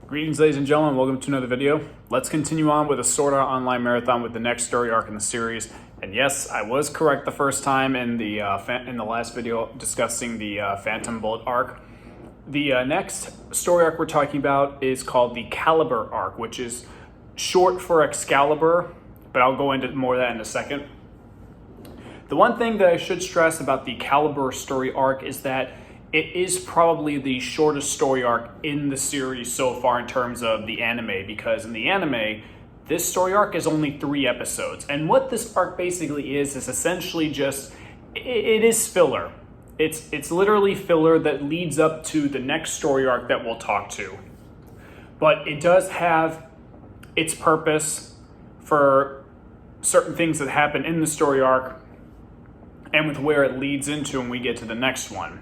Greetings, ladies and gentlemen. Welcome to another video. Let's continue on with a Sword Art Online marathon with the next story arc in the series. And yes, I was correct the first time in the last video discussing the Phantom Bullet arc. The next story arc we're talking about is called the Calibur arc, which is short for Excalibur, but I'll go into more of that in a second. The one thing that I should stress about the Calibur story arc is that it is probably the shortest story arc in the series so far in terms of the anime, because in the anime, this story arc is only 3 episodes. And what this arc basically is essentially just, it is filler. It's literally filler that leads up to the next story arc that we'll talk to. But it does have its purpose for certain things that happen in the story arc and with where it leads into when we get to the next one.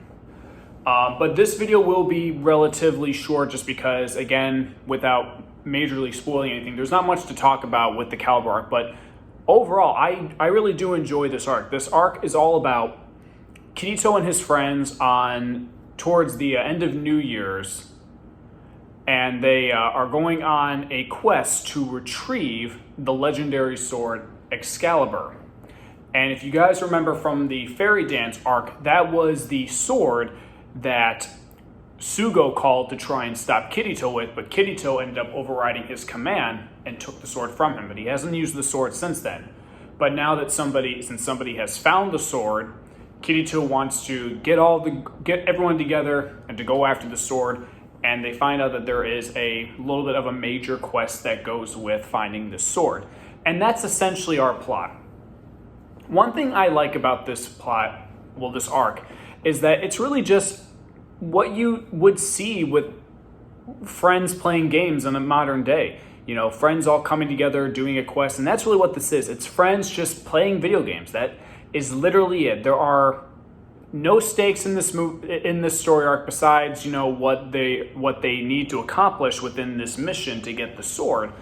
But this video will be relatively short just because, again, without majorly spoiling anything, there's not much to talk about with the Calibur arc. But overall, I really do enjoy this arc. This arc is all about Kirito and his friends towards the end of New Year's, and they are going on a quest to retrieve the legendary sword Excalibur. And if you guys remember from the Fairy Dance arc, that was the sword that Sugo called to try and stop Kirito with, but Kirito ended up overriding his command and took the sword from him, but he hasn't used the sword since then. But now that since somebody has found the sword, Kirito wants to get everyone together and to go after the sword, and they find out that there is a little bit of a major quest that goes with finding the sword. And that's essentially our plot. One thing I like about this this arc, is that it's really just what you would see with friends playing games in the modern day. You know, friends all coming together, doing a quest, and that's really what this is. It's friends just playing video games. That is literally it. There are no stakes in this story arc besides, what they need to accomplish within this mission to get the sword.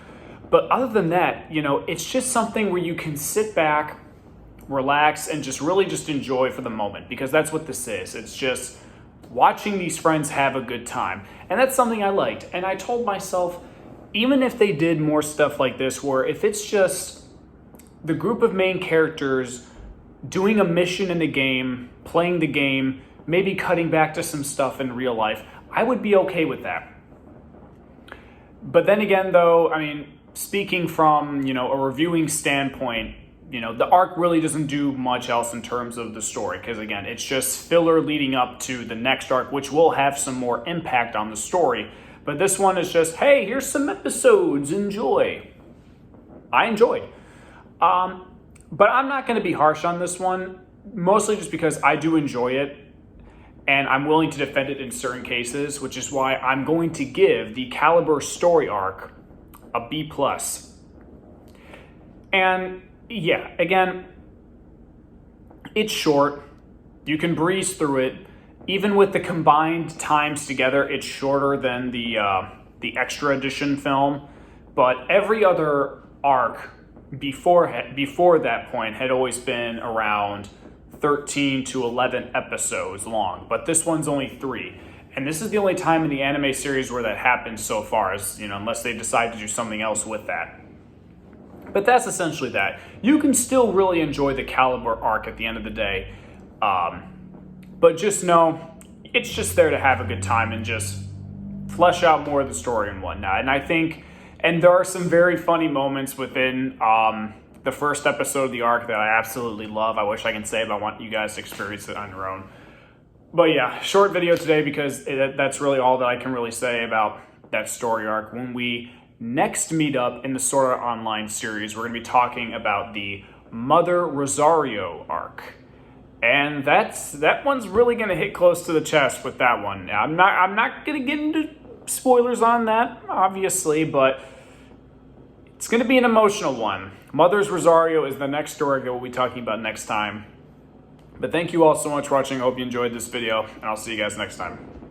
But other than that, it's just something where you can sit back, relax, and just really just enjoy for the moment, because that's what this is. It's just watching these friends have a good time, and that's something I liked. And I told myself, even if they did more stuff like this, where if it's just the group of main characters doing a mission in the game, playing the game, maybe cutting back to some stuff in real life, I would be okay with that. But then again, though, speaking from a reviewing standpoint, the arc really doesn't do much else in terms of the story, because again, it's just filler leading up to the next arc, which will have some more impact on the story. But this one is just, hey, here's some episodes, enjoy. I enjoyed. But I'm not going to be harsh on this one, mostly just because I do enjoy it, and I'm willing to defend it in certain cases, which is why I'm going to give the Calibur story arc a B+. And yeah, again, it's short. You can breeze through it. Even with the combined times together, it's shorter than the extra edition film. But every other arc before that point had always been around 13 to 11 episodes long. But this one's only 3. And this is the only time in the anime series where that happens so far, unless they decide to do something else with that. But that's essentially that. You can still really enjoy the Calibur arc at the end of the day. But just know, it's just there to have a good time and just flesh out more of the story and whatnot. And there are some very funny moments within the first episode of the arc that I absolutely love. I wish I can say it, but I want you guys to experience it on your own. But yeah, short video today because that's really all that I can really say about that story arc. When we next meet up in the Sword Art Online series, we're going to be talking about the Mother Rosario arc. And that one's really going to hit close to the chest with that one. Now, I'm not going to get into spoilers on that, obviously, but it's going to be an emotional one. Mother's Rosario is the next story that we'll be talking about next time. But thank you all so much for watching. I hope you enjoyed this video, and I'll see you guys next time.